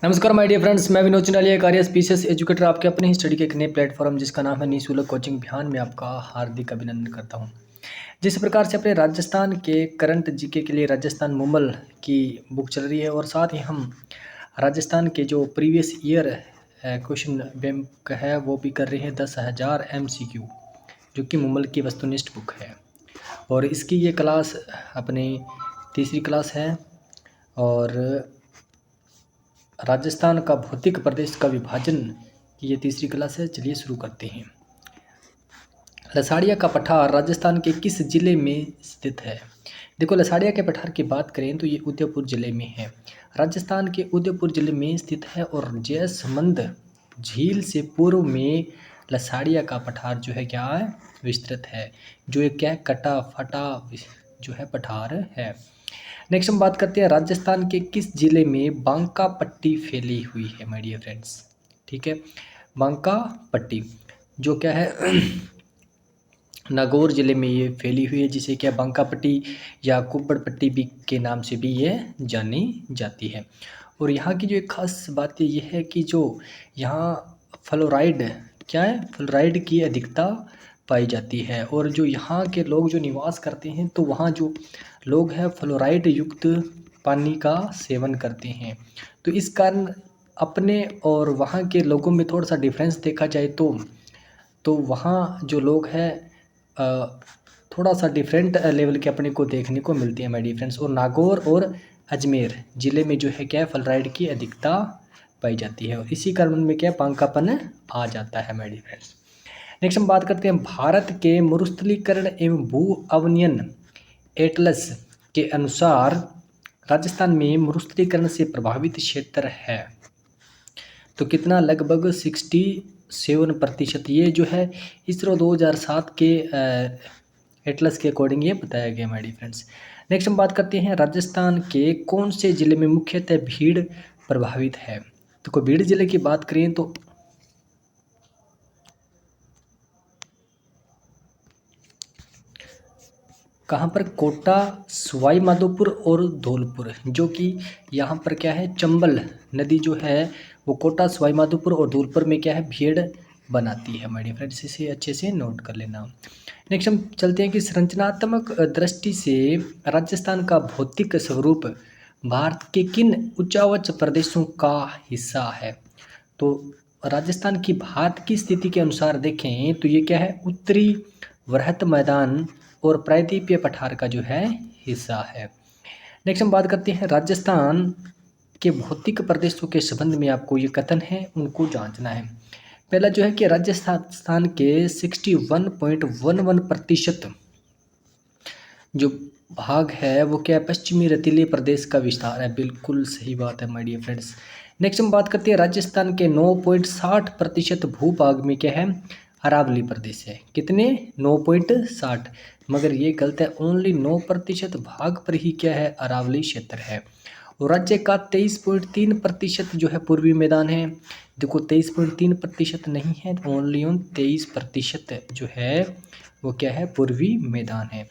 नमस्कार my dear friends, मैं विनोद चिंडालिया, कार्य स्पीशियस एजुकेटर, आपके अपने ही स्टडी के एक नए प्लेटफॉर्म जिसका नाम है निःशुल्क कोचिंग अभियान में आपका हार्दिक अभिनंदन करता हूं। जिस प्रकार से अपने राजस्थान के करंट जीके के लिए राजस्थान मुमल की बुक चल रही है और साथ ही हम राजस्थान के जो प्रीवियस ईयर क्वेश्चन बैंक है वो भी कर रहे हैं 10,000 MCQ, जो कि मुमल की वस्तुनिष्ठ बुक है। और इसकी ये क्लास अपनी तीसरी क्लास है और राजस्थान का भौतिक प्रदेश का विभाजन की ये तीसरी क्लास है। चलिए शुरू करते हैं। लसाड़िया का पठार राजस्थान के किस जिले में स्थित है? देखो, लसाड़िया के पठार की बात करें तो ये उदयपुर जिले में है। राजस्थान के उदयपुर जिले में स्थित है और जयसमंद झील से पूर्व में लसाड़िया का पठार जो है क्या है, विस्तृत है, जो एक क्या कटा फटा जो है पठार है। नेक्स्ट हम बात करते हैं राजस्थान के किस जिले में बांका पट्टी फैली हुई है माय डियर फ्रेंड्स। ठीक है, बांका पट्टी जो क्या है नागौर जिले में ये फैली हुई है, जिसे क्या बांका पट्टी या कुब्बड़ पट्टी भी के नाम से भी ये जानी जाती है। और यहाँ की जो एक खास बात ये है कि जो यहाँ फ्लोराइड क्या है, फ्लोराइड की अधिकता पाई जाती है। और जो यहाँ के लोग जो निवास करते हैं तो वहाँ जो लोग हैं फ्लोराइड युक्त पानी का सेवन करते हैं। तो इस कारण अपने और वहाँ के लोगों में थोड़ा सा डिफरेंस देखा जाए तो वहाँ जो लोग हैं थोड़ा सा डिफरेंट लेवल के अपने को देखने को मिलती है माय डियर फ्रेंड्स। और नागौर और अजमेर ज़िले में जो है क्या फ्लोराइड की अधिकता पाई जाती है और इसी कारण उनमें क्या पांकापन आ जाता है माय डियर फ्रेंड्स। नेक्स्ट हम बात करते हैं भारत के मरुस्थलीकरण एवं भू अवनयन एटलस के अनुसार राजस्थान में मरुस्थलीकरण से प्रभावित क्षेत्र है तो कितना, लगभग 67%। ये जो है इसरो 2007 के एटलस के अकॉर्डिंग ये बताया गया माय डियर फ्रेंड्स। नेक्स्ट हम बात करते हैं राजस्थान के कौन से जिले में मुख्यतः भीड़ प्रभावित है। तो कोई भीड़ जिले की बात करें तो कहाँ पर, कोटा, सवाई माधोपुर और धौलपुर, जो कि यहाँ पर क्या है चंबल नदी जो है वो कोटा, सवाई माधोपुर और धौलपुर में क्या है भीड़ बनाती है माय डियर फ्रेंड्स। इसे अच्छे से नोट कर लेना। नेक्स्ट हम चलते हैं कि संरचनात्मक दृष्टि से राजस्थान का भौतिक स्वरूप भारत के किन उच्चावच प्रदेशों का हिस्सा है। तो राजस्थान की भारत की स्थिति के अनुसार देखें तो ये क्या है, उत्तरी वृहत मैदान और प्रायद्वीपीय पठार का जो है हिस्सा है। नेक्स्ट हम बात करते हैं राजस्थान के भौतिक प्रदेशों के संबंध में आपको ये कथन है उनको जांचना है। पहला जो है कि राजस्थान के 61.11% जो भाग है वो क्या है, पश्चिमी रेतीले प्रदेश का विस्तार है। बिल्कुल सही बात है माय डियर फ्रेंड्स। नेक्स्ट हम बात करते हैं राजस्थान के 9.60% भूभाग में क्या है, अरावली प्रदेश है। कितने, 9.60, मगर ये गलत है, ओनली 9% भाग पर ही क्या है अरावली क्षेत्र है। और राज्य का 23.3% जो है पूर्वी मैदान है। देखो 23.3% नहीं है, ओनली 23% जो है वो क्या है पूर्वी मैदान है।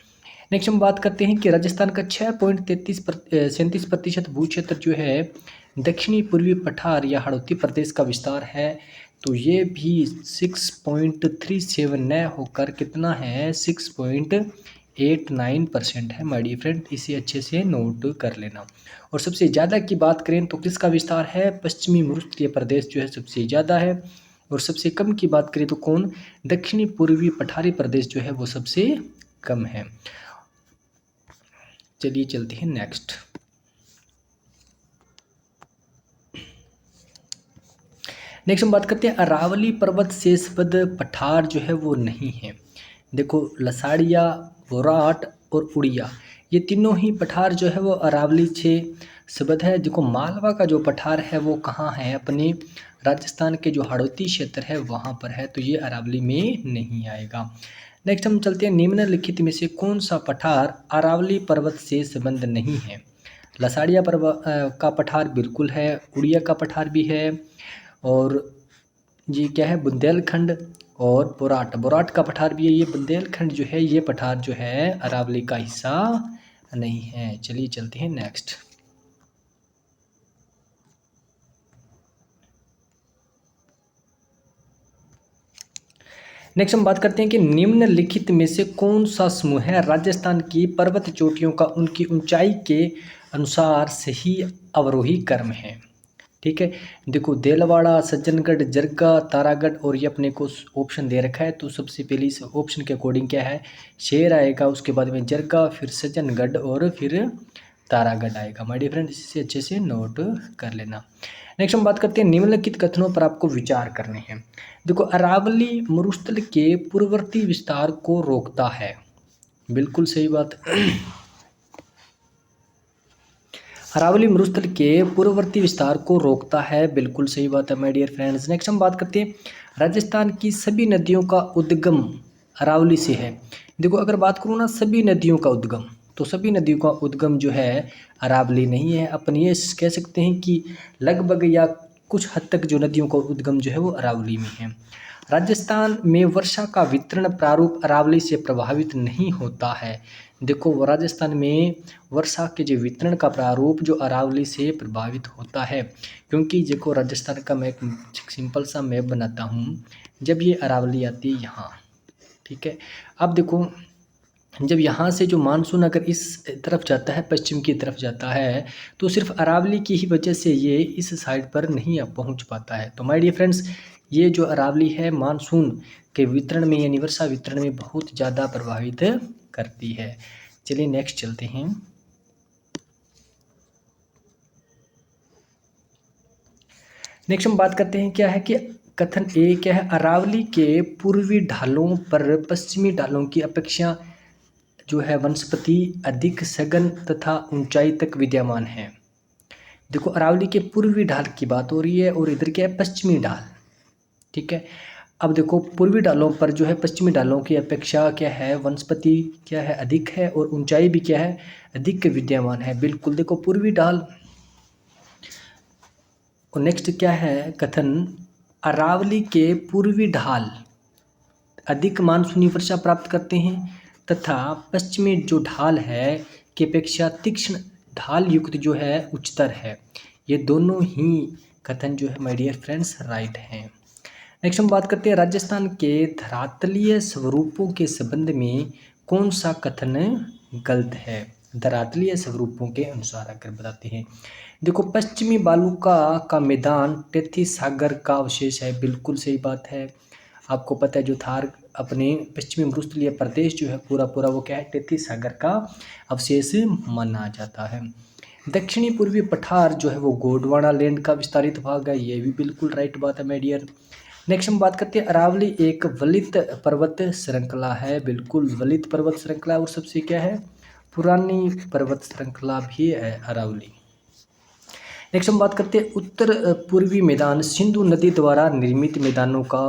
नेक्स्ट हम बात करते हैं कि राजस्थान का 6.37% भू क्षेत्र जो है दक्षिणी पूर्वी पठार या हाड़ौती प्रदेश का विस्तार है। तो ये भी 6.37 न होकर कितना है, 6.89% है माय डियर फ्रेंड। इसे अच्छे से नोट कर लेना। और सबसे ज़्यादा की बात करें तो किसका विस्तार है, पश्चिमी मरुस्थलीय प्रदेश जो है सबसे ज़्यादा है। और सबसे कम की बात करें तो कौन, दक्षिणी पूर्वी पठारी प्रदेश जो है वो सबसे कम है। चलिए चलते हैं नेक्स्ट। नेक्स्ट हम बात करते हैं अरावली पर्वत से संबद्ध पठार जो है वो नहीं है। देखो लसाड़िया, बोराट और उड़िया ये तीनों ही पठार जो है वो अरावली से संबद्ध है। देखो मालवा का जो पठार है वो कहाँ है, अपने राजस्थान के जो हाड़ौती क्षेत्र है वहाँ पर है, तो ये अरावली में नहीं आएगा। नेक्स्ट हम चलते हैं निम्नलिखित में से कौन सा पठार अरावली पर्वत से संबद्ध नहीं है। लसाड़िया पर्वत का पठार बिल्कुल है, उड़िया का पठार भी है, और ये क्या है बुंदेलखंड, और बोराट का पठार भी है। ये बुंदेलखंड जो है ये पठार जो है अरावली का हिस्सा नहीं है। चलिए चलते हैं नेक्स्ट। नेक्स्ट हम बात करते हैं कि निम्नलिखित में से कौन सा समूह है राजस्थान की पर्वत चोटियों का उनकी ऊंचाई के अनुसार सही अवरोही क्रम है। ठीक है, देखो देलवाड़ा, सज्जनगढ़, जरगा, तारागढ़, और ये अपने को ऑप्शन दे रखा है। तो सबसे पहले इस ऑप्शन के अकॉर्डिंग क्या है, शेर आएगा, उसके बाद में जरगा, फिर सज्जनगढ़ और फिर तारागढ़ आएगा। माय डियर फ्रेंड, इसे अच्छे से नोट कर लेना। नेक्स्ट हम बात करते हैं निम्नलिखित कथनों पर आपको विचार करने हैं। देखो, अरावली मरुस्थल के पूर्ववर्ती विस्तार को रोकता है, बिल्कुल सही बात। अरावली मरुस्थल के पूर्ववर्ती विस्तार को रोकता है, बिल्कुल सही बात है माय डियर फ्रेंड्स। नेक्स्ट हम बात करते हैं राजस्थान की सभी नदियों का उद्गम अरावली से है। देखो, अगर बात करूँ ना सभी नदियों का उद्गम, तो सभी नदियों का उद्गम जो है अरावली नहीं है। अपन ये कह सकते हैं कि लगभग या कुछ हद तक जो नदियों का उद्गम जो है वो अरावली में है। राजस्थान में वर्षा का वितरण प्रारूप अरावली से प्रभावित नहीं होता है। देखो, राजस्थान में वर्षा के जो वितरण का प्रारूप जो अरावली से प्रभावित होता है, क्योंकि देखो राजस्थान का मैं एक सिंपल सा मैप बनाता हूँ। जब ये अरावली आती है यहाँ, ठीक है, अब देखो जब यहाँ से जो मानसून अगर इस तरफ जाता है, पश्चिम की तरफ जाता है, तो सिर्फ अरावली की ही वजह से ये इस साइड पर नहीं पहुँच पाता है। तो माय डियर फ्रेंड्स, ये जो अरावली है मानसून के वितरण में यानी वर्षा वितरण में बहुत ज़्यादा प्रभावित करती है। चलिए नेक्स्ट चलते हैं। नेक्स्ट हम बात करते हैं क्या है कि कथन ए क्या है, अरावली के पूर्वी ढालों पर पश्चिमी ढालों की अपेक्षा जो है वनस्पति अधिक सघन तथा ऊंचाई तक विद्यमान है। देखो, अरावली के पूर्वी ढाल की बात हो रही है और इधर क्या है, पश्चिमी ढाल। ठीक है, अब देखो पूर्वी ढालों पर जो है पश्चिमी ढालों की अपेक्षा क्या है, वनस्पति क्या है, अधिक है, और ऊंचाई भी क्या है, अधिक विद्यमान है। बिल्कुल, देखो पूर्वी ढाल। और नेक्स्ट क्या है कथन, अरावली के पूर्वी ढाल अधिक मानसूनी वर्षा प्राप्त करते हैं तथा पश्चिमी जो ढाल है की अपेक्षा तीक्ष्ण ढाल युक्त जो है उच्चतर है। ये दोनों ही कथन जो है माय डियर फ्रेंड्स राइट हैं। नेक्स्ट हम बात करते हैं राजस्थान के धरातलीय स्वरूपों के संबंध में कौन सा कथन गलत है। धरातलीय स्वरूपों के अनुसार अगर बताते हैं, देखो पश्चिमी बालुका का मैदान टेथी सागर का अवशेष है, बिल्कुल सही बात है। आपको पता है जो थार अपने पश्चिमी मरुस्थलीय प्रदेश जो है पूरा पूरा वो क्या है, टेथी सागर का अवशेष माना जाता है। दक्षिणी पूर्वी पठार जो है वो गोंडवाना लैंड का विस्तारित भाग है, ये भी बिल्कुल राइट बात है माय डियर। नेक्स्ट हम बात करते हैं अरावली एक वलित पर्वत श्रृंखला है, बिल्कुल वलित पर्वत श्रृंखला, और सबसे क्या है, पुरानी पर्वत श्रृंखला भी है अरावली। नेक्स्ट हम बात करते हैं उत्तर पूर्वी मैदान सिंधु नदी द्वारा निर्मित मैदानों का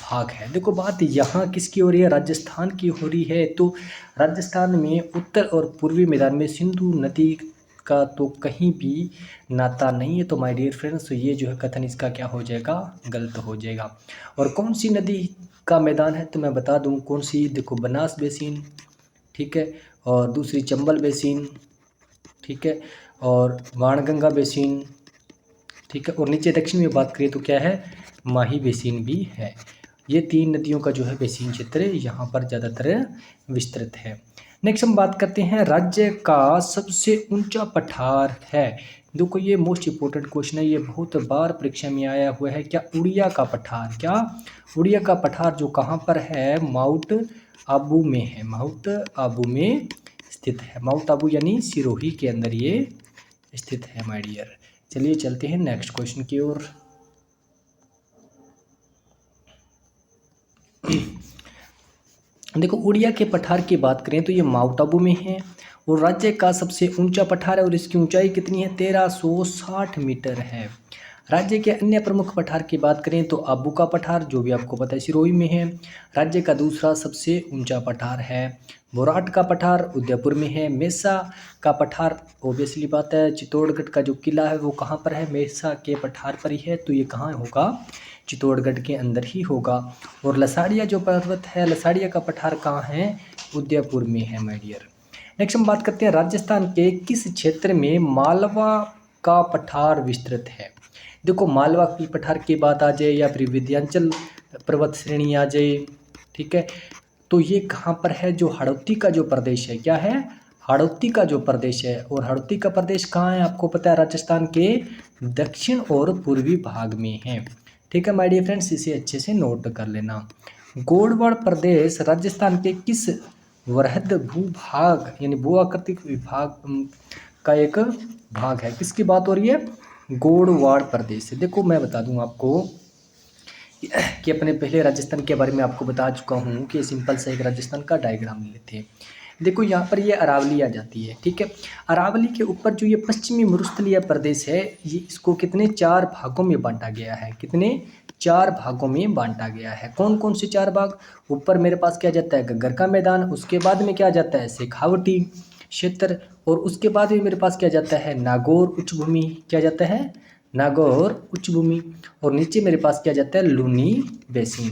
भाग है। देखो बात यहाँ किसकी हो रही है, राजस्थान की हो रही है। तो राजस्थान में उत्तर और पूर्वी मैदान में सिंधु नदी का तो कहीं भी नाता नहीं है। तो माय डियर फ्रेंड्स, ये जो है कथन इसका क्या हो जाएगा, गलत हो जाएगा। और कौन सी नदी का मैदान है तो मैं बता दूं कौन सी, देखो बनास बेसिन, ठीक है, और दूसरी चंबल बेसिन, ठीक है, और बाणगंगा बेसिन, ठीक है, और नीचे दक्षिण में बात करें तो क्या है, माही बेसिन भी है। ये तीन नदियों का जो है बेसिन क्षेत्र यहाँ पर ज़्यादातर विस्तृत है। नेक्स्ट हम बात करते हैं राज्य का सबसे ऊंचा पठार है। देखो ये मोस्ट इंपोर्टेंट क्वेश्चन है, ये बहुत बार परीक्षा में आया हुआ है। क्या उड़िया का पठार, क्या उड़िया का पठार जो कहाँ पर है, माउंट आबू में है, माउंट आबू में स्थित है। माउंट आबू यानी सिरोही के अंदर ये स्थित है माय डियर। चलिए चलते हैं नेक्स्ट क्वेश्चन की ओर। देखो उड़िया के पठार की बात करें तो ये माउंट आबू में है और राज्य का सबसे ऊंचा पठार है और इसकी ऊंचाई कितनी है, 1360 मीटर है। राज्य के अन्य प्रमुख पठार की बात करें तो आबू का पठार जो भी आपको पता है सिरोही में है, राज्य का दूसरा सबसे ऊंचा पठार है। बोराट का पठार उदयपुर में है। मेसा का पठार ओबियसली बात है, चित्तौड़गढ़ का जो किला है वो कहाँ पर है, मेसा के पठार पर ही है, तो ये कहाँ होगा, चित्तौड़गढ़ के अंदर ही होगा। और लसाड़िया जो पर्वत है, लसाड़िया का पठार कहाँ है, उदयपुर में है माय डियर। नेक्स्ट हम बात करते हैं राजस्थान के किस क्षेत्र में मालवा का पठार विस्तृत है। देखो मालवा की पठार की बात आ जाए या फिर विंध्याचल पर्वत श्रेणी आ जाए, ठीक है। तो ये कहाँ पर है, जो हाड़ौती का जो प्रदेश है, क्या है, हाड़ौती का जो प्रदेश है। और हाड़ौती का प्रदेश कहाँ है, आपको पता है, राजस्थान के दक्षिण और पूर्वी भाग में है। ठीक है माय डियर फ्रेंड्स, इसे अच्छे से नोट कर लेना। गोडवाड़ प्रदेश राजस्थान के किस वृहद भूभाग यानी भू आकृतिक विभाग का एक भाग है? किसकी बात हो रही है? गोडवाड़ प्रदेश। देखो मैं बता दूं आपको कि अपने पहले राजस्थान के बारे में आपको बता चुका हूँ कि सिंपल सा एक राजस्थान का डायग्राम लेते हैं। देखो यहाँ पर ये अरावली आ जाती है, ठीक है। अरावली के ऊपर जो ये पश्चिमी मरुस्थलीय प्रदेश है, ये इसको कितने 4 भागों में बांटा गया है। कितने 4 भागों में बांटा गया है। कौन कौन से 4 भाग? ऊपर मेरे पास क्या जाता है, गग्गर का मैदान, उसके बाद में क्या जाता है, शेखावटी क्षेत्र, और उसके बाद में मेरे पास क्या जाता है, नागौर उच्च भूमि, क्या जाता है, नागौर उच्च भूमि, और नीचे मेरे पास क्या जाता है, लूनी बेसिन।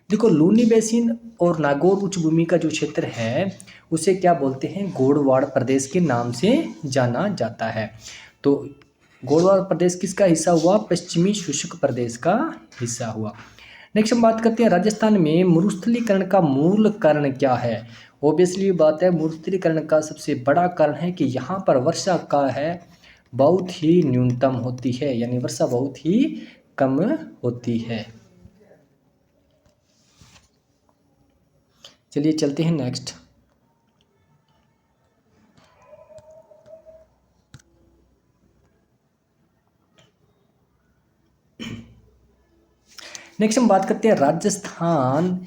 देखो लूनी बेसिन और नागौर उच्च भूमि का जो क्षेत्र है उसे क्या बोलते हैं, गोडवाड़ प्रदेश के नाम से जाना जाता है। तो गोडवाड़ प्रदेश किसका हिस्सा हुआ? पश्चिमी शुष्क प्रदेश का हिस्सा हुआ। नेक्स्ट हम बात करते हैं राजस्थान में मरुस्थलीकरण का मूल कारण क्या है। ऑब्वियसली बात है, मरुस्थलीकरण का सबसे बड़ा कारण है कि यहाँ पर वर्षा का है बहुत ही न्यूनतम होती है, यानी वर्षा बहुत ही कम होती है। चलिए चलते हैं नेक्स्ट। नेक्स्ट हम बात करते हैं राजस्थान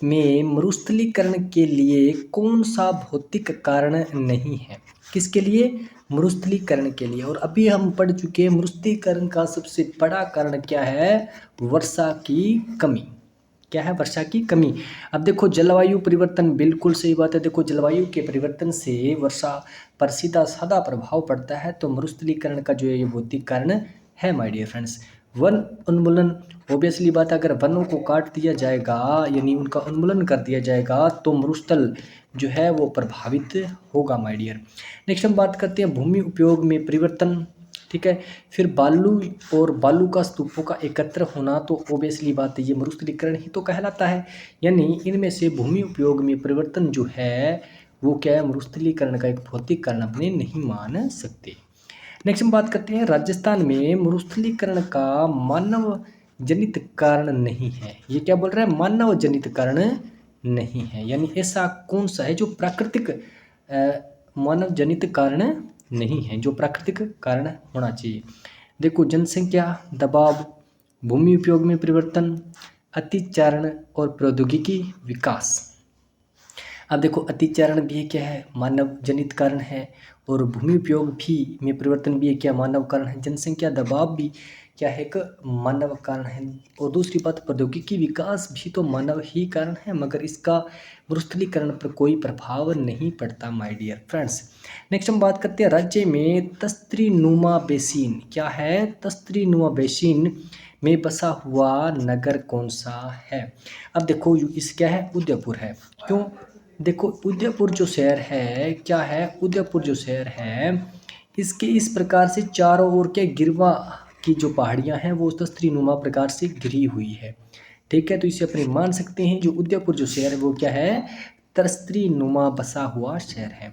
में मरुस्थलीकरण के लिए कौन सा भौतिक कारण नहीं है। किसके लिए? मरुस्थलीकरण के लिए। और अभी हम पढ़ चुके हैं मरुस्थलीकरण का सबसे बड़ा कारण क्या है, वर्षा की कमी। क्या है? वर्षा की कमी। अब देखो जलवायु परिवर्तन, बिल्कुल सही बात है। देखो जलवायु के परिवर्तन से वर्षा पर सीधा साधा प्रभाव पड़ता है, तो मरुस्थलीकरण का जो है ये भौतिक कारण है माय डियर फ्रेंड्स। वन उन्मूलन, ऑब्वियसली बात है, अगर वनों को काट दिया जाएगा यानी उनका उन्मूलन कर दिया जाएगा तो मरुस्थल जो है वो प्रभावित होगा माय डियर। नेक्स्ट हम बात करते हैं भूमि उपयोग में परिवर्तन, ठीक है। फिर बालू और बालू का स्तूपों का एकत्र होना, तो ऑब्वियसली बात है ये मरुस्थलीकरण ही तो कहलाता है। यानी इनमें से भूमि उपयोग में परिवर्तन जो है वो क्या है, मरुस्थलीकरण का एक भौतिक कारण अपने नहीं मान सकते। नेक्स्ट हम बात करते हैं राजस्थान में मरुस्थलीकरण का मानव जनित कारण नहीं है। ये क्या बोल रहा है, मानव जनित कारण नहीं है। यानी ऐसा कौन सा है जो प्राकृतिक मानव जनित कारण नहीं है, जो प्राकृतिक कारण होना चाहिए। देखो जनसंख्या, दबाव, भूमि उपयोग में परिवर्तन, अतिचारण और प्रौद्योगिकी विकास। अब देखो अतिचारण भी क्या है, मानव जनित कारण है, और भूमि उपयोग भी में परिवर्तन भी क्या मानव कारण है। जनसंख्या दबाव भी क्या है, एक मानव कारण है। और दूसरी बात प्रौद्योगिकी विकास भी तो मानव ही कारण है, मगर इसका मरुस्थलीकरण पर कोई प्रभाव नहीं पड़ता माय डियर फ्रेंड्स। नेक्स्ट हम बात करते हैं राज्य में तस्त्रीनुमा बेसिन। क्या है? तस्त्रीनुमा बेसिन में बसा हुआ नगर कौन सा है? अब देखो इस क्या है, उदयपुर है। क्यों? देखो उदयपुर जो शहर है, क्या है, उदयपुर जो शहर है इसके इस प्रकार से चारों ओर के गिरवा की जो पहाड़ियां हैं वो तस्त्रीनुमा प्रकार से घिरी हुई है, ठीक है। तो इसे अपने मान सकते हैं जो उदयपुर जो शहर है वो क्या है, तस्त्रीनुमा बसा हुआ शहर है।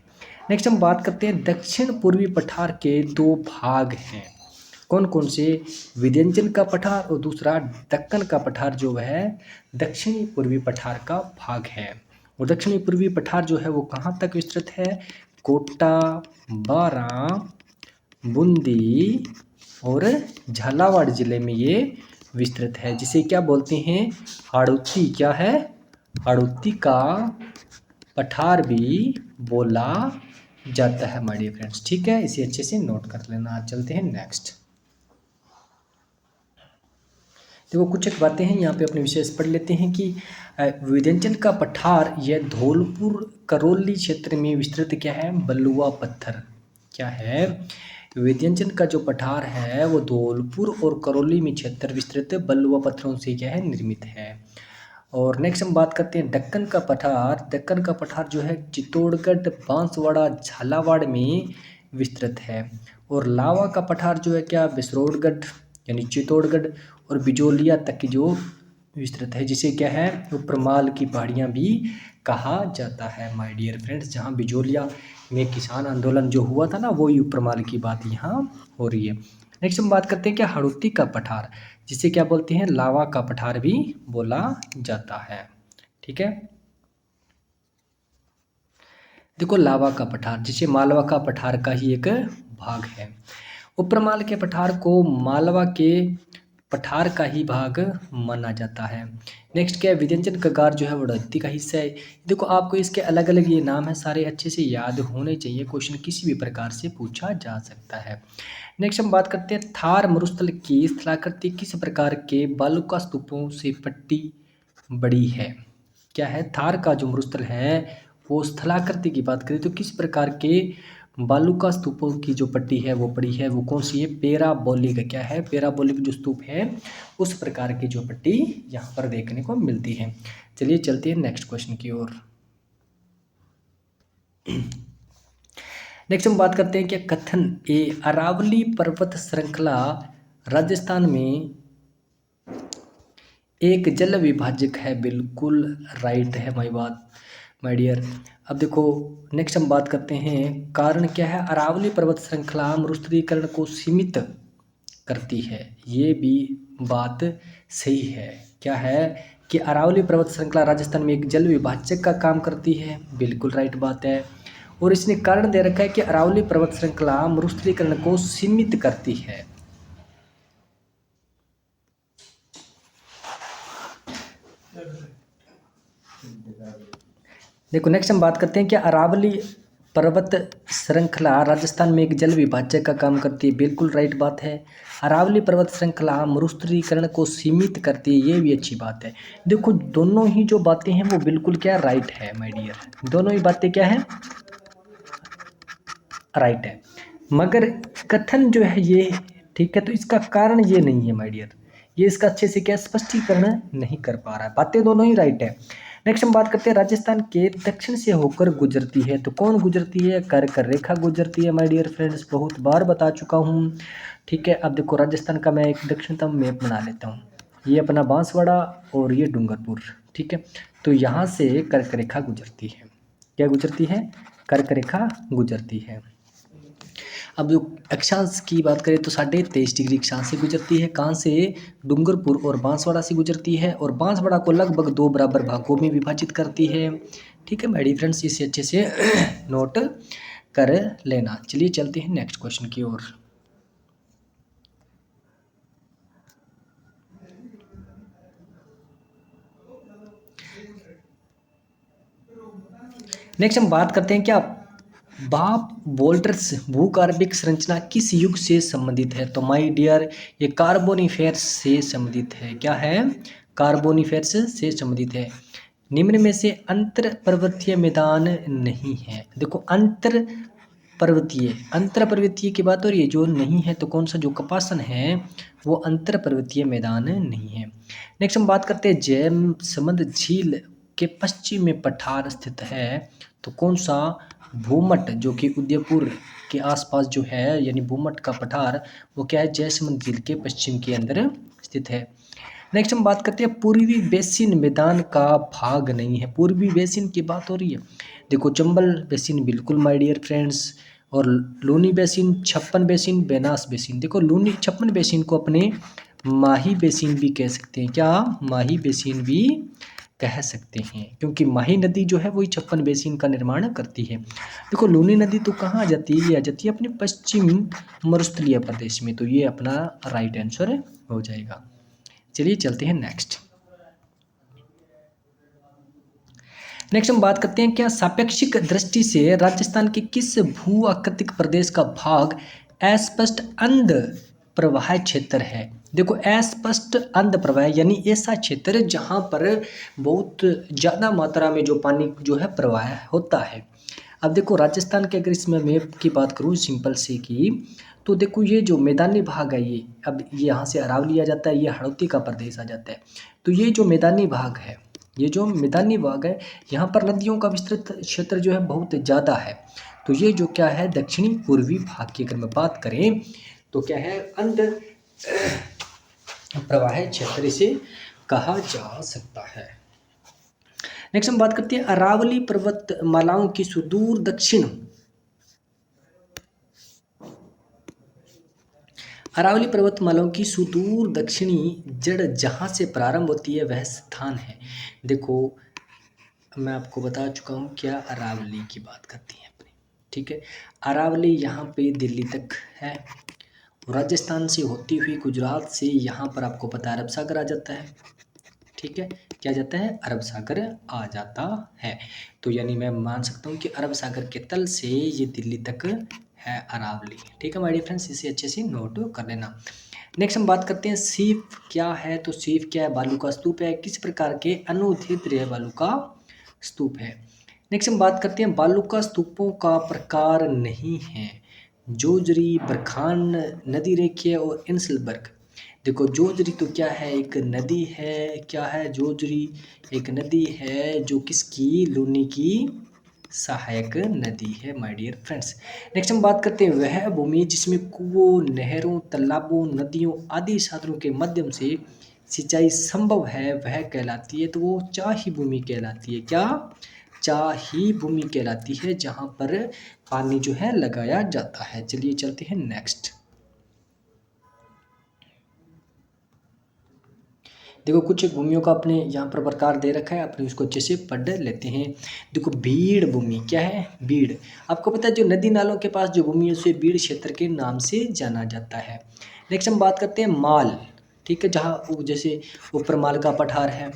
नेक्स्ट हम बात करते हैं दक्षिण पूर्वी पठार के 2 भाग हैं। कौन कौन से? विंध्याचल का पठार और दूसरा दक्कन का पठार जो है दक्षिणी पूर्वी पठार का भाग है। और दक्षिणी पूर्वी पठार जो है वो कहाँ तक विस्तृत है? कोटा, बारां, बूंदी और झालावाड़ जिले में ये विस्तृत है, जिसे क्या बोलते हैं, हाड़ौती। क्या है? हाड़ौती का पठार भी बोला जाता है माय डियर फ्रेंड्स, ठीक है। इसे अच्छे से नोट कर लेना। चलते हैं नेक्स्ट। देखो कुछ एक बातें हैं यहाँ पे अपने विशेष पढ़ लेते हैं कि विंध्याचल का पठार यह धौलपुर करौली क्षेत्र में विस्तृत क्या है, बलुआ पत्थर। क्या है? विंध्याचल का जो पठार है वो धौलपुर और करौली में क्षेत्र विस्तृत बलुआ पत्थरों से क्या है, निर्मित है। और नेक्स्ट हम बात करते हैं दक्कन का पठार। दक्कन का पठार जो है चित्तौड़गढ़, बांसवाड़ा, झालावाड़ में विस्तृत है। और लावा का पठार जो है क्या, बिसरौड़गढ़ यानी चित्तौड़गढ़ और बिजोलिया तक की जो विस्तृत है, जिसे क्या है उपरमाल की पहाड़ियाँ भी कहा जाता है माय डियर फ्रेंड्स। जहाँ बिजोलिया में किसान आंदोलन जो हुआ था ना, वही उपरमाल की बात यहाँ हो रही है। नेक्स्ट हम बात करते हैं क्या हड़ौती का पठार, जिसे क्या बोलते हैं लावा का पठार भी बोला जाता है। ठीक है, देखो लावा का पठार जिसे मालवा का पठार का ही एक भाग है। उपरमाल के पठार को मालवा के पठार का ही भाग माना जाता है। नेक्स्ट क्या है विंध्यन कगार जो है वो हड़ौती का हिस्सा है। देखो आपको इसके अलग अलग ये नाम है, सारे अच्छे से याद होने चाहिए, क्वेश्चन किसी भी प्रकार से पूछा जा सकता है। नेक्स्ट हम बात करते हैं थार मरुस्थल की स्थलाकृति किस प्रकार के बालुका स्तूपों से पट्टी बड़ी है। क्या है थार का जो मरुस्थल है वो स्थलाकृति की बात करें तो किस प्रकार के बालुका स्तूपों की जो पट्टी है वो पड़ी है, वो कौन सी है पैराबोलिक। क्या है पैराबोलिक जो स्तूप है उस प्रकार की जो पट्टी यहाँ पर देखने को मिलती है। चलिए चलते हैं नेक्स्ट क्वेश्चन की ओर। नेक्स्ट हम बात करते हैं कि कथन ए अरावली पर्वत श्रृंखला राजस्थान में एक जल विभाजक है। बिल्कुल राइट है माय डियर। अब देखो नेक्स्ट हम बात करते हैं कारण क्या है अरावली पर्वत श्रृंखला मरुस्थलीकरण को सीमित करती है। ये भी बात सही है। क्या है कि अरावली पर्वत श्रृंखला राजस्थान में एक जल विभाजक का काम करती है। बिल्कुल राइट बात है। और इसने कारण दे रखा है कि अरावली पर्वत श्रृंखला मरुस्थलीकरण को सीमित करती है। देखो नेक्स्ट हम बात करते हैं कि अरावली पर्वत श्रृंखला राजस्थान में एक जल विभाजक का काम करती है। बिल्कुल राइट बात है। अरावली पर्वत श्रृंखला मरुस्थलीकरण को सीमित करती है, ये भी अच्छी बात है। देखो दोनों ही जो बातें हैं वो बिल्कुल क्या राइट है माय डियर, दोनों ही बातें क्या है राइट है। मगर कथन जो है ये ठीक है, तो इसका कारण ये नहीं है माय डियर, ये इसका अच्छे से क्या स्पष्टीकरण नहीं कर पा रहा है। बातें दोनों ही राइट है। नेक्स्ट हम बात करते हैं राजस्थान के दक्षिण से होकर गुजरती है, तो कौन गुजरती है कर रेखा गुजरती है माय डियर फ्रेंड्स, बहुत बार बता चुका हूँ। ठीक है, अब देखो राजस्थान का मैं एक दक्षिणतम मैप बना लेता हूँ। ये अपना बांसवाड़ा और ये डूंगरपुर। ठीक है, तो यहाँ से कर्क रेखा गुजरती है। क्या गुजरती है कर्क रेखा गुजरती है। अब जो अक्षांश की बात करें तो 23.5 अक्षांश से गुजरती है। कहाँ से डूंगरपुर और बांसवाड़ा से गुजरती है, और बांसवाड़ा को लगभग 2 बराबर भागों में विभाजित करती है। ठीक है मेरी फ्रेंड्स, इसे अच्छे से नोट कर लेना। चलिए चलते हैं नेक्स्ट क्वेश्चन की ओर। नेक्स्ट हम बात करते हैं क्या बाप वोल्टर्स भूगर्भिक संरचना किस युग से संबंधित है। तो माय डियर ये कार्बोनिफेरस से संबंधित है। क्या है कार्बोनिफेरस से संबंधित है। निम्न में से अंतर पर्वतीय मैदान नहीं है। देखो अंतर पर्वतीय की बात हो रही है, जो नहीं है तो कौन सा जो कपासन है वो अंतर पर्वतीय मैदान नहीं है। नेक्स्ट हम बात करते हैं जैम समंद झील के पश्चिम में पठार स्थित है, तो कौन सा भूमठ जो कि उदयपुर के आसपास जो है यानी भूमठ का पठार वो क्या है जयसमंद झील के पश्चिम के अंदर स्थित है। नेक्स्ट हम बात करते हैं पूर्वी बेसिन मैदान का भाग नहीं है। पूर्वी बेसिन की बात हो रही है, देखो चंबल बेसिन बिल्कुल माय डियर फ्रेंड्स, और लूनी बेसिन, छप्पन बेसिन, बेनास बेसिन। देखो लूनी छप्पन बेसिन को अपने माही बेसिन भी कह सकते हैं। क्या माही बेसिन भी कह सकते हैं, क्योंकि माही नदी जो है वही छप्पन बेसिन का निर्माण करती है। देखो लूनी नदी तो कहाँ आ जाती है, ये आ जाती है अपने पश्चिम मरुस्थलीय प्रदेश में, तो ये अपना राइट आंसर हो जाएगा। चलिए चलते हैं नेक्स्ट। हम बात करते हैं क्या सापेक्षिक दृष्टि से राजस्थान के किस भू आकृतिक प्रदेश का भाग अस्पष्ट अंध प्रवाह क्षेत्र है। देखो अस्पष्ट अंध प्रवाह यानी ऐसा क्षेत्र जहाँ पर बहुत ज़्यादा मात्रा में जो पानी जो है प्रवाह होता है। अब देखो राजस्थान के अगर इसमें मैप की बात करूँ सिंपल से की, तो देखो ये जो मैदानी भाग है ये अब ये यहाँ से अरावली आ जाता है, ये हड़ौती का प्रदेश आ जाता है। तो ये जो मैदानी भाग है, ये जो मैदानी भाग है यहाँ पर नदियों का विस्तृत क्षेत्र जो है बहुत ज़्यादा है। तो ये जो क्या है दक्षिणी पूर्वी भाग की अगर मैं बात करें तो क्या है अंध प्रवाह क्षेत्र इसे कहा जा सकता है। नेक्स्ट हम बात करते हैं अरावली पर्वतमालाओं की सुदूर दक्षिण। अरावली पर्वतमालाओं की सुदूर दक्षिणी जड़ जहाँ से प्रारंभ होती है वह स्थान है। देखो मैं आपको बता चुका हूँ क्या अरावली की बात करती है अपनी, ठीक है। अरावली यहाँ पे दिल्ली तक है, राजस्थान से होती हुई गुजरात से यहाँ पर आपको पता है अरब सागर आ जाता है, ठीक है। क्या जाता है, अरब सागर आ जाता है। तो यानी मैं मान सकता हूँ कि अरब सागर के तल से ये दिल्ली तक है अरावली, ठीक है माय डियर फ्रेंड्स, इसे अच्छे से नोट कर लेना। नेक्स्ट हम बात करते हैं सीफ क्या है। तो सीफ क्या है, बालू का स्तूप है। किस प्रकार के अनुदैर्ध्य बालू का स्तूप है। नेक्स्ट हम बात करते हैं बालू का स्तूपों का प्रकार नहीं है। जोजरी, बरखान, नदी रेखीय और इंसलबर्ग। देखो जोजरी तो क्या है, एक नदी है। क्या है जोजरी, एक नदी है जो किसकी, लूनी की सहायक नदी है माय डियर फ्रेंड्स। नेक्स्ट हम बात करते हैं वह भूमि जिसमें कुओं, नहरों, तालाबों, नदियों आदि साधनों के माध्यम से सिंचाई संभव है वह कहलाती है। तो वो चाही भूमि कहलाती है। क्या, चाही भूमि कहलाती है जहाँ पर पानी जो है लगाया जाता है। चलिए चलते हैं नेक्स्ट। देखो कुछ भूमियों का अपने यहाँ पर प्रकार दे रखा है, अपने उसको अच्छे से पढ़ लेते हैं। देखो बीड़ भूमि क्या है, बीड़ आपको पता है जो नदी नालों के पास जो भूमि है उसे बीड़ क्षेत्र के नाम से जाना जाता है। नेक्स्ट हम बात करते हैं माल, ठीक है, जहाँ जैसे ऊपर माल का पठार है,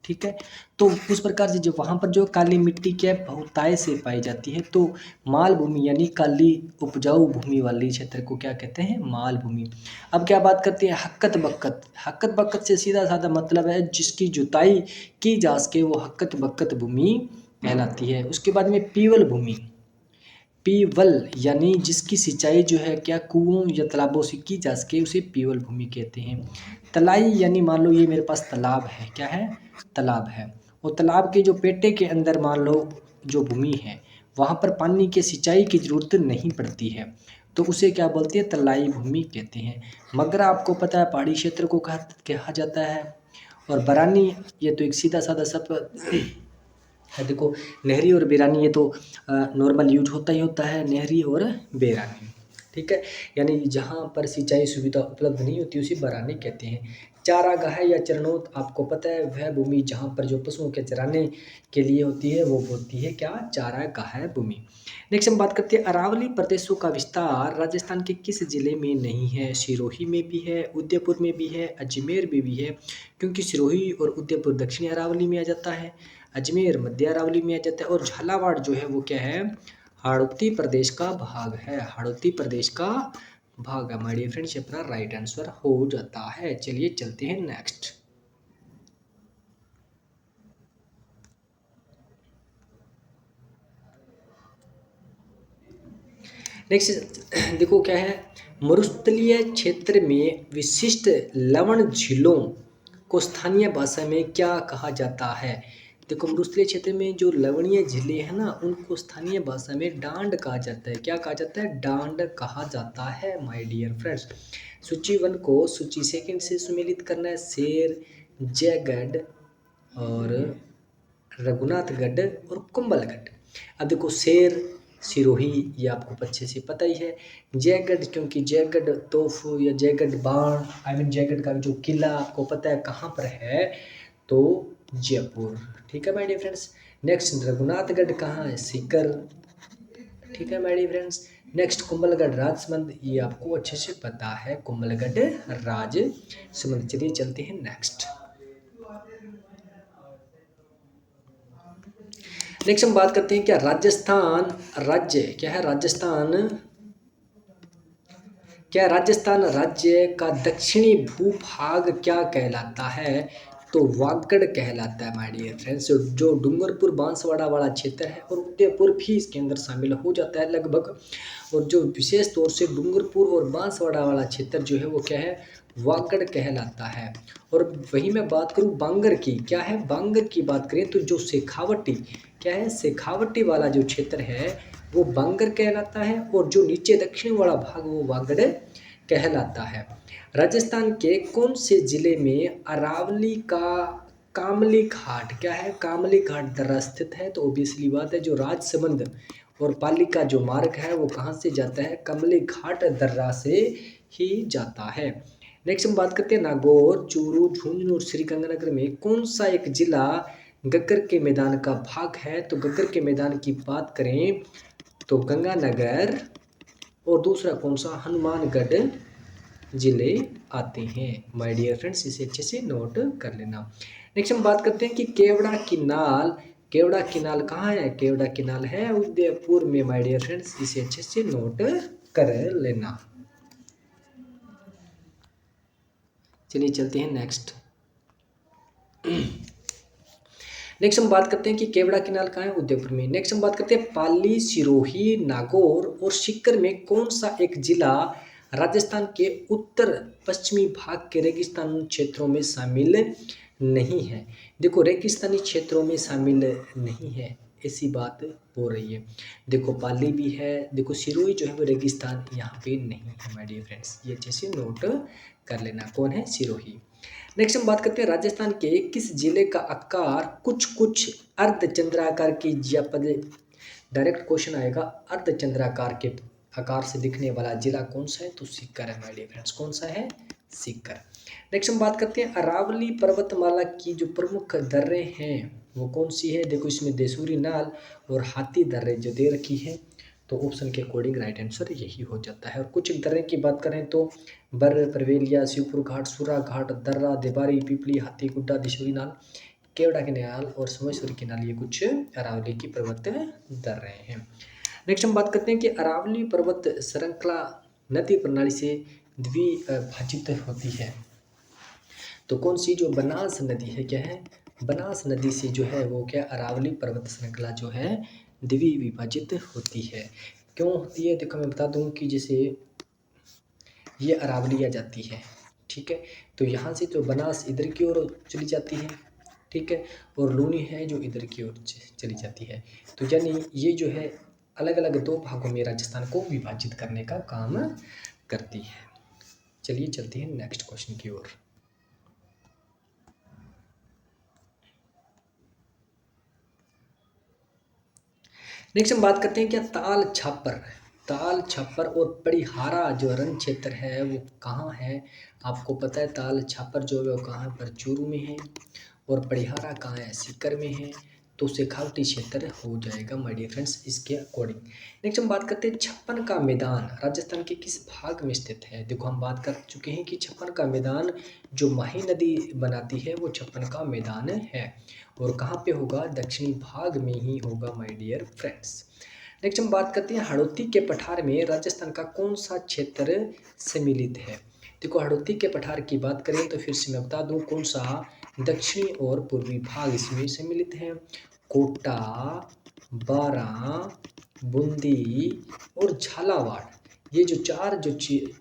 ठीक है। तो उस प्रकार से जो वहाँ पर जो काली मिट्टी क्या बहुतायत से पाई जाती है, तो माल भूमि यानी काली उपजाऊ भूमि वाली क्षेत्र को क्या कहते हैं, माल भूमि। अब क्या बात करते हैं हक्कत बक्कत। हक्कत बक्कत से सीधा साधा मतलब है जिसकी जुताई की जा सके वो हक्कत बक्कत भूमि कहलाती है। उसके बाद में पीवल भूमि, पीवल यानी जिसकी सिंचाई जो है क्या कुओं या तालाबों से की जा सके उसे पीवल भूमि कहते हैं। तलाई यानी मान लो ये मेरे पास तालाब है, क्या है, तालाब है, और तालाब के जो पेटे के अंदर मान लो जो भूमि है वहाँ पर पानी के सिंचाई की जरूरत नहीं पड़ती है, तो उसे क्या बोलते हैं, तलाई भूमि कहते हैं। मगरा आपको पता है पहाड़ी क्षेत्र को कहा जाता है। और बरानी ये तो एक सीधा साधा सब है। देखो नहरी और बेरानी ये तो नॉर्मल यूज होता ही होता है, नहरी और बेरानी, ठीक है। यानी जहाँ पर सिंचाई सुविधा उपलब्ध नहीं होती उसे बरानी कहते हैं। चारागाह या चरणोत आपको पता है वह भूमि जहाँ पर जो पशुओं के चराने के लिए होती है वो होती है क्या, चारागाह भूमि। नेक्स्ट हम बात करते हैं अरावली प्रदेशों का विस्तार राजस्थान के किस जिले में नहीं है। सिरोही में भी है, उदयपुर में भी है, अजमेर में भी है, क्योंकि सिरोही और उदयपुर दक्षिणी अरावली में आ जाता है, अजमेर मध्य अरावली में आ जाता है, और झालावाड़ जो है वो क्या है, हाड़ौती प्रदेश का भाग है, हाड़ौती प्रदेश का भाग है माय डियर फ्रेंड्स, अपना राइट आंसर हो जाता है। चलिए चलते हैं नेक्स्ट। नेक्स्ट देखो क्या है, मरुस्थलीय क्षेत्र में विशिष्ट लवण झीलों को स्थानीय भाषा में क्या कहा जाता है। देखो मरुस्थलीय क्षेत्र में जो लवणीय झीलें हैं ना उनको स्थानीय भाषा में डांड कहा जाता है। क्या कहा जाता है, डांड कहा जाता है माय डियर फ्रेंड्स। सूची 1 को सूची 2 से सुमेलित करना है। शेर, जयगढ़ और रघुनाथगढ़ और कुंभलगढ़। अब देखो शेर सिरोही ये आपको अच्छे से पता ही है। जयगढ़ क्योंकि जयगढ़ तोफ या जयगढ़ बाण जयगढ़ का जो किला आपको पता है कहाँ पर है, तो जयपुर, ठीक है my dear friends. Next Raghunathgarh कहाँ है, सीकर, ठीक है my dear friends. Next Kumbhalgarh Rajsamand, ये आपको अच्छे से पता है, कुंभलगढ़ राजसमंद। चलिए चलते हैं नेक्स्ट। नेक्स्ट हम बात करते हैं क्या राजस्थान राज्य क्या है, राजस्थान राज्य का दक्षिणी भूभाग क्या कहलाता है, तो वागड़ कहलाता है माय डियर फ्रेंड्स। जो डूंगरपुर बांसवाड़ा वाला क्षेत्र है और उदयपुर भी इसके अंदर शामिल हो जाता है लगभग, और जो विशेष तौर से डूंगरपुर और बांसवाड़ा वाला क्षेत्र जो है वो क्या है, वागड़ कहलाता है। और वहीं मैं बात करूँ बांगर की, क्या है, बांगर की बात करें तो जो शेखावटी क्या है, शेखावटी वाला जो क्षेत्र है वो बांगर कहलाता है, और जो नीचे दक्षिण वाला भाग वो वागड़ कहलाता है। राजस्थान के कौन से जिले में अरावली का कामली घाट, क्या है, कामली घाट दर्रा स्थित है? तो ऑब्वियसली बात है, जो राजसमंद और पाली का जो मार्ग है वो कहाँ से जाता है? कमली घाट दर्रा से ही जाता है। नेक्स्ट हम बात करते हैं नागौर, चूरू, झुंझुनू और श्रीगंगानगर में कौन सा एक जिला गग्गर के मैदान का भाग है? तो गग्गर के मैदान की बात करें तो गंगानगर और दूसरा कौन सा, हनुमानगढ़ जिले आते हैं। माय डियर फ्रेंड्स, इसे अच्छे से नोट कर लेना। नेक्स्ट हम बात करते हैं कि केवड़ा की नाल, केवड़ा की नाल कहाँ है? केवड़ा की नाल है उदयपुर में। माय डियर फ्रेंड्स, इसे अच्छे से नोट कर लेना। चलिए चलते हैं नेक्स्ट। नेक्स्ट हम बात करते हैं कि केवड़ा की नाल कहाँ है? उदयपुर में। नेक्स्ट हम बात करते हैं पाली, सिरोही, नागौर और सीकर में कौन सा एक जिला राजस्थान के उत्तर पश्चिमी भाग के रेगिस्तान क्षेत्रों में शामिल नहीं है? देखो, रेगिस्तानी क्षेत्रों में शामिल नहीं है, ऐसी बात हो रही है। देखो पाली भी है, देखो सिरोही जो है वो रेगिस्तान यहाँ पे नहीं है। माय डियर फ्रेंड्स, ये अच्छे से नोट कर लेना, कौन है? सिरोही। नेक्स्ट हम बात करते हैं राजस्थान के किस जिले का आकार कुछ कुछ अर्धचंद्राकार की डायरेक्ट क्वेश्चन आएगा, अर्धचंद्राकार के आकार से दिखने वाला जिला कौन सा है? तो सीकर है। माय डियर फ्रेंड्स, कौन सा है? सीकर। नेक्स्ट हम बात करते हैं अरावली पर्वतमाला की जो प्रमुख दर्रे हैं वो कौन सी है? देखो इसमें देसूरी नाल और हाथी दर्रे जो दे रखी है, तो ऑप्शन के अकॉर्डिंग राइट आंसर यही हो जाता है। और कुछ दर्रे की बात करें तो बर, परवेलिया, शिवपुर घाट, सूरा घाट, दर्रा, देबारी, पिपली, हाथी गुड्डा, दिशोरी नाल, केवड़ा के नाल और सोमेश्वरी के नाल, ये कुछ अरावली की पर्वत दर्रे हैं। नेक्स्ट हम बात करते हैं कि अरावली पर्वत श्रृंखला नदी प्रणाली से द्विभाजित होती है, तो कौन सी, जो बनास नदी है, क्या है? बनास नदी से जो है वो क्या, अरावली पर्वत श्रृंखला जो है द्विविभाजित होती है। क्यों होती है? देखो मैं बता दूं कि जैसे ये अरावली आ जाती है, ठीक है, तो यहाँ से जो बनास इधर की ओर चली जाती है, ठीक है, और लूनी है जो इधर की ओर चली जाती है, तो यानी ये जो है अलग अलग दो भागों में राजस्थान को विभाजित करने का काम करती है। चलिए चलते हैं नेक्स्ट क्वेश्चन की ओर। नेक्स्ट हम बात करते हैं क्या, ताल छापर, ताल छापर और पड़िहारा जो रण क्षेत्र है वो कहाँ है? आपको पता है ताल छापर जो है वो कहाँ पर, चूरू में है, और पड़िहारा कहाँ है? सीकर में है, तो शेखावटी क्षेत्र हो जाएगा माय डियर फ्रेंड्स इसके अकॉर्डिंग। नेक्स्ट हम बात करते हैं छप्पन का मैदान राजस्थान के किस भाग में स्थित है? देखो हम बात कर चुके हैं कि छप्पन का मैदान जो माही नदी बनाती है वो छप्पन का मैदान है, और कहाँ पे होगा? दक्षिणी भाग में ही होगा माय डियर फ्रेंड्स। नेक्स्ट हम बात करते हैं हड़ौती के पठार में राजस्थान का कौन सा क्षेत्र सम्मिलित है? देखो हड़ौती के पठार की बात करें तो फिर से मैं बता दूं कौन सा, दक्षिणी और पूर्वी भाग इसमें सम्मिलित है। कोटा, बारां, बूंदी और झालावाड़, ये जो चार जो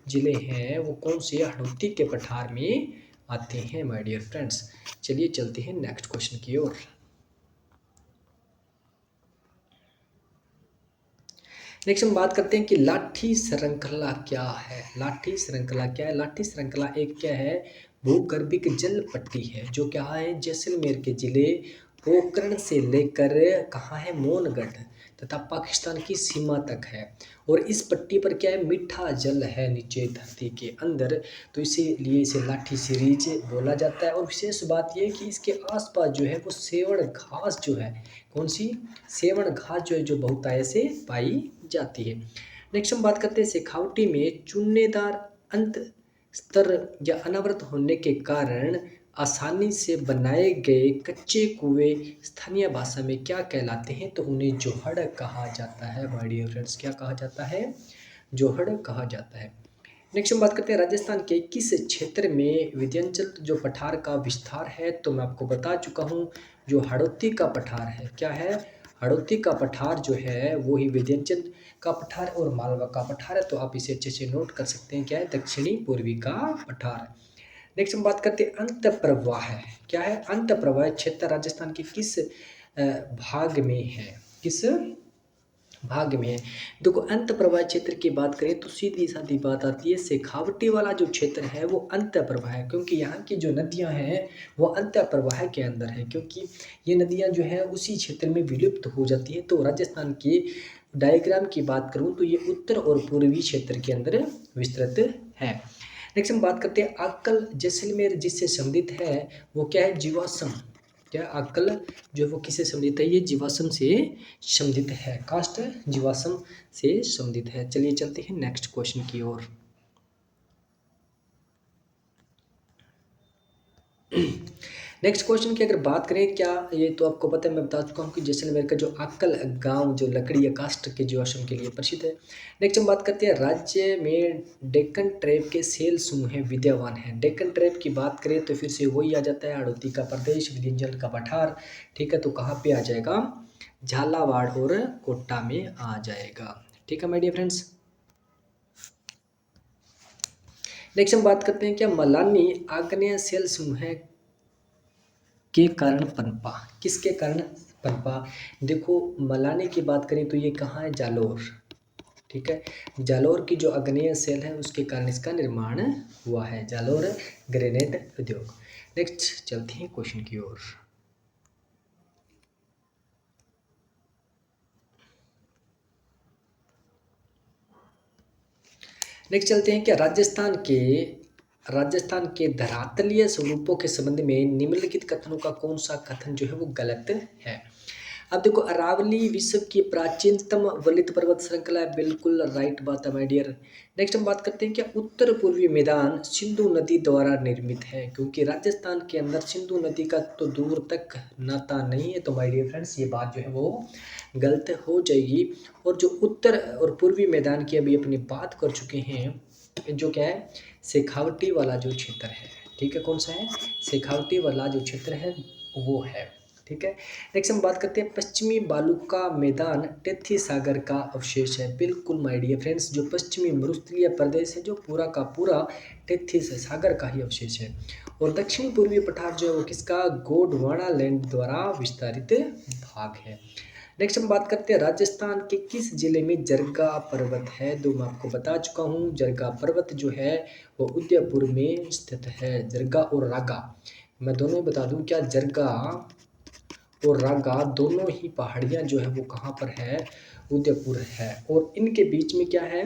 जिले हैं वो कौन से हड़ौती के पठार में आते हैं माय डियर फ्रेंड्स। चलिए चलते हैं नेक्स्ट क्वेश्चन की ओर। नेक्स्ट हम बात करते हैं कि लाठी श्रृंखला क्या है? लाठी श्रृंखला क्या है? लाठी श्रृंखला एक क्या है, भूगर्भिक जल पट्टी है जो क्या है, जैसलमेर के जिले पोखरण से लेकर कहाँ है, मोनगढ़ तथा पाकिस्तान की सीमा तक है। और इस पट्टी पर क्या है, मीठा जल है नीचे धरती के अंदर, तो इसीलिए इसे लाठी सीरीज बोला जाता है। और विशेष बात यह है कि इसके आसपास जो है वो सेवण घास जो है, कौन सी, सेवण घास जो है जो बहुतायत से पाई जाती है। नेक्स्ट हम बात करते हैं शेखावटी में चुन्नेदार अंत स्तर या अनावृत होने के कारण आसानी से बनाए गए कच्चे कुएं स्थानीय भाषा में क्या कहलाते हैं? तो उन्हें जोहड़ कहा जाता है माय डियर फ्रेंड्स। क्या कहा जाता है? जोहड़ कहा जाता है। नेक्स्ट हम बात करते हैं राजस्थान के किस क्षेत्र में विंध्याचल जो पठार का विस्तार है? तो मैं आपको बता चुका हूँ जो हड़ौती का पठार है, क्या है, हड़ौती का पठार जो है वो ही विंध्याचल का पठार और मालवा का पठार है, तो आप इसे अच्छे से नोट कर सकते हैं, क्या है, दक्षिणी पूर्वी का पठार। नेक्स्ट हम बात करते हैं अंत प्रवाह है, क्या है, अंत प्रवाह क्षेत्र राजस्थान के किस भाग में है, किस भाग में है। देखो अंत प्रवाह क्षेत्र की बात करें तो सीधी सादी बात आती है, शेखावटी वाला जो क्षेत्र है वो अंत प्रवाह है, क्योंकि यहाँ की जो नदियाँ हैं वो अंत प्रवाह के अंदर है, क्योंकि ये नदियाँ जो है उसी क्षेत्र में विलुप्त हो जाती है। तो राजस्थान के डायग्राम की बात करूँ तो ये उत्तर और पूर्वी क्षेत्र के अंदर विस्तृत है। नेक्स्ट हम बात करते हैं अक्कल जैसलमेर जिससे संबंधित है वो क्या है, जीवाश्म। क्या अक्कल जो है वो किससे संबंधित है, ये जीवाश्म से संबंधित है, कास्ट जीवाश्म से संबंधित है। चलिए चलते हैं नेक्स्ट क्वेश्चन की ओर। नेक्स्ट क्वेश्चन की अगर बात करें, क्या ये तो आपको पता है, मैं बता चुका हूँ कि जैसलमेर का जो अक्कल गांव जो लकड़ी या काष्ठ के जीवाश्म के लिए प्रसिद्ध है। नेक्स्ट हम बात करते हैं, राज्य में डेक्कन ट्रैप के सेल समूह विद्यमान है। डेक्कन ट्रैप की बात करें तो फिर से वही आ जाता है, हाड़ौती का प्रदेश, विंध्याचल का पठार। ठीक है, तो कहाँ पे आ जाएगा, झालावाड़ और कोटा में आ जाएगा। ठीक है माय डियर फ्रेंड्स। नेक्स्ट हम बात करते हैं, क्या मलानी आग्नेय सेल समूह के कारण पनपा, किसके कारण पनपा। देखो मलाने की बात करें तो ये कहाँ है, जालोर। ठीक है, जालोर की जो आग्नेय सेल है उसके कारण इसका निर्माण हुआ है, जालोर ग्रेनाइट उद्योग। नेक्स्ट चलते हैं क्वेश्चन की ओर। नेक्स्ट चलते हैं, क्या राजस्थान के धरातलीय स्वरूपों के संबंध में निम्नलिखित कथनों का कौन सा कथन जो है वो गलत है। अब देखो, अरावली विश्व की प्राचीनतम वलित पर्वत श्रृंखला है, बिल्कुल राइट बात है माय डियर। नेक्स्ट हम बात करते हैं, क्या उत्तर पूर्वी मैदान सिंधु नदी द्वारा निर्मित है, क्योंकि राजस्थान के अंदर सिंधु नदी का तो दूर तक नाता नहीं है, तो माय डियर फ्रेंड्स ये बात जो है वो गलत हो जाएगी। और जो उत्तर और पूर्वी मैदान की अभी अपनी बात कर चुके हैं, जो क्या है, शेखावटी वाला जो क्षेत्र है। ठीक है, कौन सा है, शेखावटी वाला जो क्षेत्र है वो है। ठीक है, नेक्स्ट हम बात करते हैं, पश्चिमी बालुका मैदान टेथी सागर का अवशेष है, बिल्कुल माय डियर फ्रेंड्स, जो पश्चिमी मरुस्थलीय प्रदेश है जो पूरा का पूरा टेथी सागर का ही अवशेष है। और दक्षिणी पूर्वी पठार जो है वो किसका, गोंडवाना लैंड द्वारा विस्तारित भाग है। नेक्स्ट हम बात करते हैं, राजस्थान के किस जिले में जरगा पर्वत है। तो मैं आपको बता चुका हूँ, जरगा पर्वत जो है वो उदयपुर में स्थित है। जरगा और रागा मैं दोनों बता दूं, क्या जरगा और रागा दोनों ही पहाड़ियाँ जो है वो कहाँ पर है, उदयपुर है। और इनके बीच में क्या है,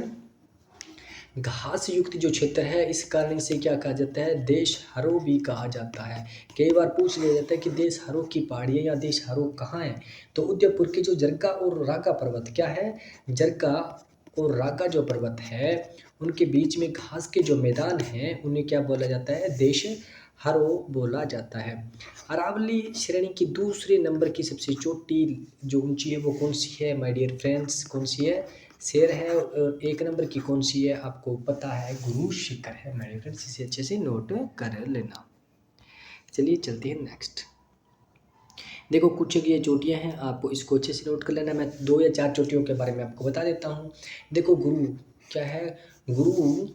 घास युक्त जो क्षेत्र है, इस कारण से क्या कहा जाता है, देश हरो भी कहा जाता है। कई बार पूछ लिया जाता है कि देश हरो की पहाड़ियाँ या देश हरो कहाँ है, तो उदयपुर के जो जरगा और रागा पर्वत क्या है, जरगा और रागा जो पर्वत है उनके बीच में घास के जो मैदान हैं उन्हें क्या बोला जाता है, देश हरो बोला जाता है। अरावली श्रेणी की दूसरे नंबर की सबसे चोटी जो ऊंची है वो कौन सी है माय डियर फ्रेंड्स, कौन सी है, शेर है। और एक नंबर की कौन सी है आपको पता है, गुरु शिखर है माय डियर फ्रेंड्स, इसे अच्छे से नोट कर लेना। चलिए चलते हैं नेक्स्ट। देखो कुछ ये चोटियां हैं, आपको इसको अच्छे से नोट कर लेना। मैं 2 या 4 चोटियों के बारे में आपको बता देता हूँ। देखो गुरु क्या है, गुरु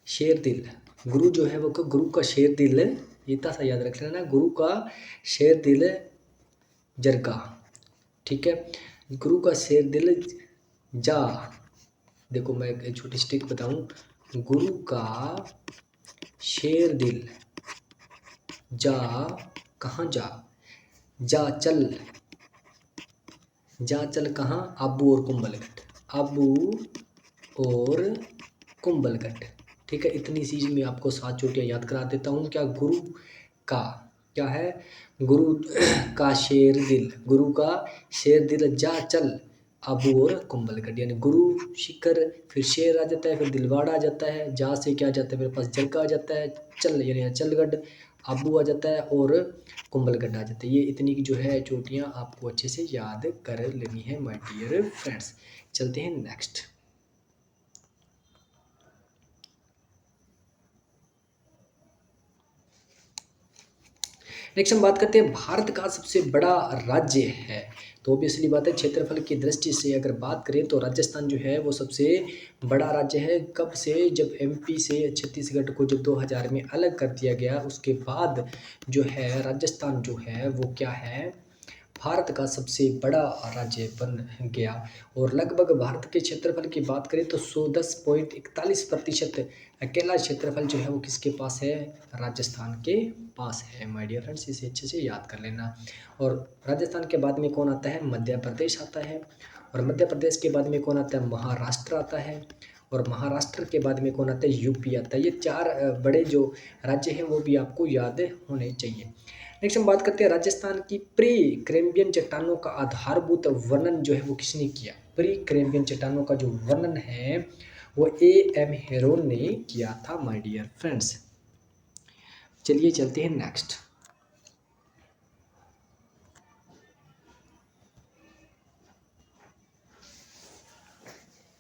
शेर दिल, गुरु जो है वो गुरु का शेर दिल, इतना सा याद रख लेना, गुरु का शेर दिल जरगा। ठीक है, गुरु का शेर दिल जा। देखो मैं एक छोटी स्टिक बताऊं, गुरु का शेर दिल जा, कहाँ जा, जा चल, जा चल कहाँ, आबू और कुंभलगढ़, आबू और कुंभलगढ़। ठीक है, इतनी चीज में आपको 7 चोटियां याद करा देता हूँ। क्या गुरु का क्या है, गुरु का शेर दिल, गुरु का शेर दिल जा चल आबू और कुंभलगढ़, यानी गुरु शिखर, फिर शेर आ जाता है, फिर दिलवाड़ा आ जाता है, जा से क्या आ जाता है मेरे पास, जरगा आ जाता है, चल यानी अचलगढ़, आबू आ जाता है और कुंभलगढ़ आ जाता है। ये इतनी की जो है चोटियाँ आपको अच्छे से याद कर लेनी है माय डियर फ्रेंड्स। चलते हैं नेक्स्ट। नेक्स्ट हम बात करते हैं, भारत का सबसे बड़ा राज्य है। तो ऑब्वियसली बात है, क्षेत्रफल की दृष्टि से अगर बात करें तो राजस्थान जो है वो सबसे बड़ा राज्य है। कब से, जब एमपी से छत्तीसगढ़ को जब 2000 में अलग कर दिया गया उसके बाद जो है राजस्थान जो है वो क्या है, भारत का सबसे बड़ा राज्य बन गया। और लगभग भारत के क्षेत्रफल की बात करें तो 110.41% अकेला क्षेत्रफल जो है वो किसके पास है, राजस्थान के पास है। माय डियर फ्रेंड्स, इसे अच्छे से याद कर लेना। और राजस्थान के बाद में कौन आता है, मध्य प्रदेश आता है। और मध्य प्रदेश के बाद में कौन आता है, महाराष्ट्र आता है। और महाराष्ट्र के बाद में कौन आता है, यूपी आता है। ये चार बड़े जो राज्य हैं वो भी आपको याद होने चाहिए। नेक्स्ट हम बात करते हैं राजस्थान की प्री कैम्ब्रियन चट्टानों का आधारभूत वर्णन जो है वो किसने किया। प्री कैम्ब्रियन चट्टानों का जो वर्णन है वो A.M. हेरोन ने किया था माय डियर फ्रेंड्स। चलिए चलते हैं नेक्स्ट।